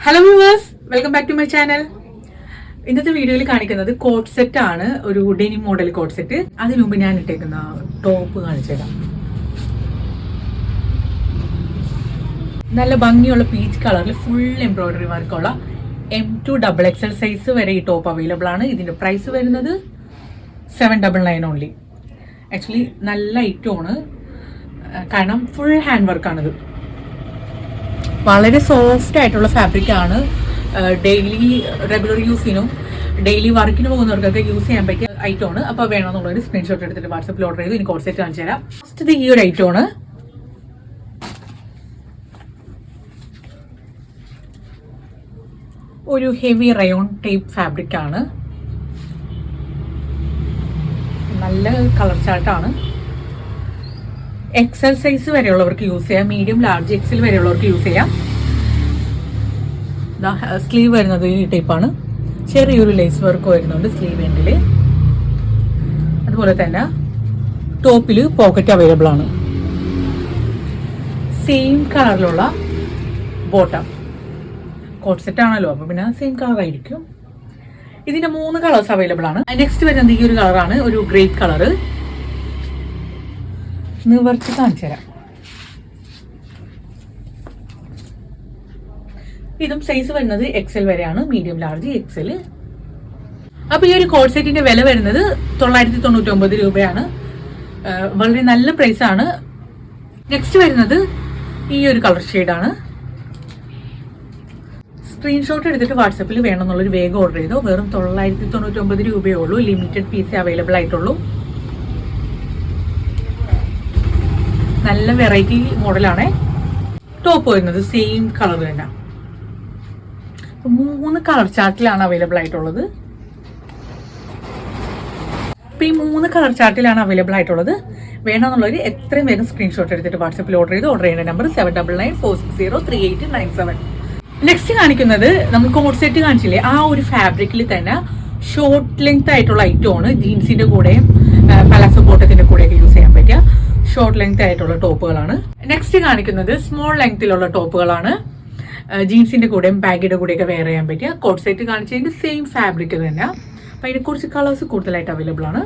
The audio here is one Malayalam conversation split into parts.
Hello viewers, welcome back to my channel. ഇന്നത്തെ വീഡിയോയിൽ കാണിക്കുന്നത് കോട്ട് സെറ്റ് ആണ്. ഒരു ഡെനിം മോഡൽ കോട്ട് സെറ്റ്. അതിനു മുമ്പ് ഞാൻ ഇട്ടേക്കുന്ന ടോപ്പ് കാണിച്ചു തരാം. നല്ല ഭംഗിയുള്ള പീച്ച് കളറിൽ ഫുൾ എംബ്രോയിഡറി വർക്കുള്ള M2 XXL സൈസ് വരെ ഈ ടോപ്പ് അവൈലബിൾ ആണ്. ഇതിന്റെ പ്രൈസ് വരുന്നത് 799 ഓൺലി. ആക്ച്വലി നല്ല ഐറ്റമാണ്, കാരണം ഫുൾ ഹാൻഡ് വർക്കാണിത്. വളരെ സോഫ്റ്റ് ആയിട്ടുള്ള ഫാബ്രിക് ആണ്. ഡെയിലി റെഗുലർ യൂസിനും ഡെയിലി വർക്കിന് പോകുന്നവർക്കൊക്കെ യൂസ് ചെയ്യാൻ പറ്റിയ ഐറ്റമാണ്. അപ്പോൾ വേണമെന്നുള്ളൊരു സ്ക്രീൻഷോട്ട് എടുത്തിട്ട് വാട്സപ്പിൽ ഓർഡർ ചെയ്ത് എനിക്ക് കോട്ട് സെറ്റ് കാണിച്ചു തരാം. ഫസ്റ്റ് ഈ ഒരു ഐറ്റമാണ്. ഒരു ഹെവി റയോൺ ടൈപ്പ് ഫാബ്രിക് ആണ്. നല്ല കളർ ചാർട്ടാണ്. XL സൈസ് വരെയുള്ളവർക്ക് യൂസ് ചെയ്യാം, മീഡിയം ലാർജ് XL വരെയുള്ളവർക്ക് യൂസ് ചെയ്യാം. സ്ലീവ് വരുന്നത് ഈ ടൈപ്പാണ്. ചെറിയൊരു ലേസ് വർക്ക് വരുന്നുണ്ട് സ്ലീവ് എൻഡിൽ. അതുപോലെ തന്നെ ടോപ്പിൽ പോക്കറ്റ് അവൈലബിൾ ആണ്. സെയിം കളറിലുള്ള ബോട്ടം. കോട്ട് സെറ്റ് ആണല്ലോ, അപ്പൊ പിന്നെ സെയിം കളർ ആയിരിക്കും. ഇതിന്റെ 3 കളേഴ്സ് അവൈലബിൾ ആണ്. നെക്സ്റ്റ് വരുന്നത് ഈ ഒരു കളറാണ്, ഒരു ഗ്രേപ്പ് കളറ്. നിവർത്തി കാണിച്ചു തരാം. ഇതും സൈസ് വരുന്നത് XL വരെയാണ്, മീഡിയം ലാർജ് XL. അപ്പൊ ഈ ഒരു കോട്ട് സെറ്റിന്റെ വില വരുന്നത് 999 രൂപയാണ്. വളരെ നല്ല പ്രൈസ് ആണ്. നെക്സ്റ്റ് വരുന്നത് ഈ ഒരു കളർ ഷെയ്ഡാണ്. സ്ക്രീൻഷോട്ട് എടുത്തിട്ട് വാട്സപ്പിൽ വേണമെന്നുള്ളൊരു വേഗം ഓർഡർ ചെയ്തോ. വെറും 999 രൂപയേ ഉള്ളൂ. ലിമിറ്റഡ് പീസേ അവൈലബിൾ ആയിട്ടുള്ളൂ. നല്ല വെറൈറ്റി മോഡലാണ്. ടോപ്പ് വരുന്നത് സെയിം കളർ തന്നെ. 3 കളർ ചാർട്ടിലാണ് അവൈലബിൾ ആയിട്ടുള്ളത്. ഇപ്പൊ ഈ 3 കളർ ചാർട്ടിലാണ് അവൈലബിൾ ആയിട്ടുള്ളത്. വേണമെന്നുള്ളവർ എത്രയും വേഗം സ്ക്രീൻഷോട്ട് എടുത്തിട്ട് വാട്സപ്പിൽ ഓർഡർ ചെയ്ത് ഓർഡർ ചെയ്യുന്ന നമ്പർ 7994603897. നെക്സ്റ്റ് കാണിക്കുന്നത് നമ്മൾ കോട്ട് സെറ്റ് കാണിച്ചില്ലേ, ആ ഒരു ഫാബ്രിക്കിൽ തന്നെ ഷോർട്ട് ലെങ്ത് ആയിട്ടുള്ള ഐറ്റമാണ്. ജീൻസിന്റെ കൂടെയും പലാസോ ബോട്ടത്തിന്റെ കൂടെയൊക്കെ യൂസ് ചെയ്യാൻ പറ്റിയ ഷോർട്ട് ലെങ്ത് ആയിട്ടുള്ള ടോപ്പുകളാണ്. നെക്സ്റ്റ് കാണിക്കുന്നത് സ്മോൾ ലെങ്ത്തിലുള്ള ടോപ്പുകളാണ്. ജീൻസിന്റെ കൂടെയും ബാഗിയുടെ കൂടെയൊക്കെ വെയർ ചെയ്യാൻ പറ്റിയ കോട്ട് സെറ്റ് കാണിച്ചതിന്റെ സെയിം ഫാബ്രിക് തന്നെ. അപ്പൊ അതിനെ കുറച്ച് കളേഴ്സ് കൂടുതലായിട്ട് അവൈലബിൾ ആണ്.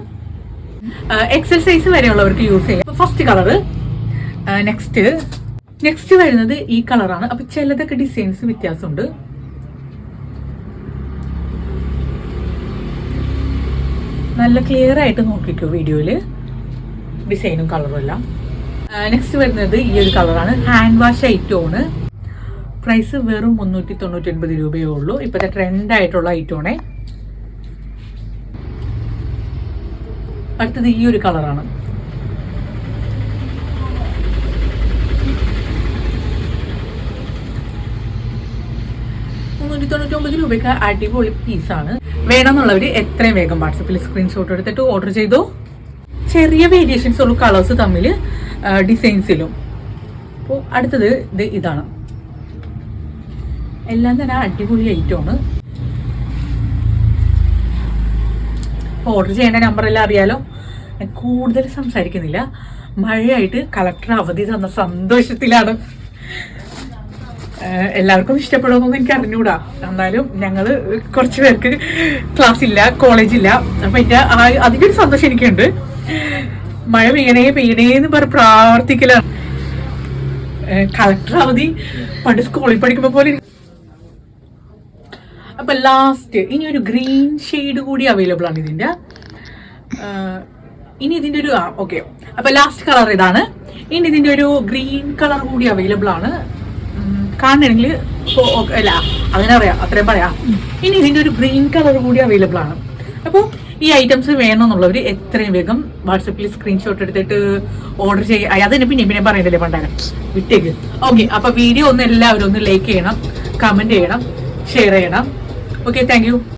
XL സൈസ് വരെയുള്ളവർക്ക് യൂസ് ചെയ്യാം. First colour. നെക്സ്റ്റ് വരുന്നത് ഈ കളറാണ്. അപ്പൊ ചിലതൊക്കെ ഡിസൈൻസ് വ്യത്യാസമുണ്ട്. നല്ല ക്ലിയർ ആയിട്ട് നോക്കിക്കോ വീഡിയോയില്, ഡിസൈനും കളറും എല്ലാം. നെക്സ്റ്റ് വരുന്നത് ഈ ഒരു കളറാണ്. ഹാൻഡ് വാഷ് ഐറ്റമാണ്. പ്രൈസ് വെറും 399 രൂപയേ ഉള്ളൂ. ഇപ്പോഴത്തെ ട്രെൻഡ് ആയിട്ടുള്ള ഐറ്റമാണേ. അടുത്തത് ഈ ഒരു കളറാണ്. രൂപയ്ക്ക് അടിപൊളി പീസാണ്. വേണമെന്നുള്ളവർ എത്രയും വേഗം വാട്സപ്പിൽ സ്ക്രീൻഷോട്ട് എടുത്തിട്ട് ഓർഡർ ചെയ്തോ. ചെറിയ വേരിയേഷൻസ് ഉള്ള കളേഴ്സ് തമ്മിൽ ഡിസൈൻസിലും. അപ്പോൾ അടുത്തത് ഇതാണ്. എല്ലാം തന്നെ അടിപൊളി ഐറ്റമാണ്. ഓർഡർ ചെയ്യേണ്ട നമ്പർ എല്ലാം അറിയാലോ. ഞാൻ കൂടുതൽ സംസാരിക്കുന്നില്ല. മഴയായിട്ട് കളക്ടർ അവധി തന്ന സന്തോഷത്തിലാണ്. എല്ലാവർക്കും ഇഷ്ടപ്പെടുമെന്നൊന്നും എനിക്ക് അറിഞ്ഞൂടാ. എന്നാലും ഞങ്ങൾ കുറച്ച് പേർക്ക് ക്ലാസ് ഇല്ല, കോളേജില്ല. അപ്പൊ എൻ്റെ അതിൻ്റെ സന്തോഷം എനിക്കുണ്ട്. മഴ പെയ്യണേന്ന് പറഞ്ഞ് പ്രാർത്ഥിക്കലാണ്. കളക്ടർ അവധി പണ്ട് സ്കൂളിൽ പഠിക്കുമ്പോ പോലെ. അപ്പൊ ലാസ്റ്റ് ഇനി ഒരു ഗ്രീൻ ഷെയ്ഡ് കൂടി അവൈലബിൾ ആണ് ഇതിന്റെ. ഇനി ഇതിന്റെ ഒരു ഓക്കെ, അപ്പൊ ലാസ്റ്റ് കളർ ഇതാണ്. ഇനി ഇതിന്റെ ഒരു ഗ്രീൻ കളർ കൂടി അവൈലബിൾ ആണ്. കാണണമെങ്കിൽ അല്ല അങ്ങനെ പറയാം, അത്രയും പറയാം. ഇനി ഇതിന്റെ ഒരു ഗ്രീൻ കളർ കൂടി അവൈലബിൾ ആണ്. അപ്പോൾ ഈ ഐറ്റംസ് വേണമെന്നുള്ളവർ എത്രയും വേഗം വാട്സപ്പിൽ സ്ക്രീൻഷോട്ട് എടുത്തിട്ട് ഓർഡർ ചെയ്യുക. അതിന് പിന്നെ പറയണ്ടല്ലേ പണ്ടാരം വിട്ടേക്ക്. ഓക്കെ, അപ്പൊ വീഡിയോ ഒന്ന് എല്ലാവരും ഒന്ന് ലൈക്ക് ചെയ്യണം, കമന്റ് ചെയ്യണം, ഷെയർ ചെയ്യണം. Okay, thank you.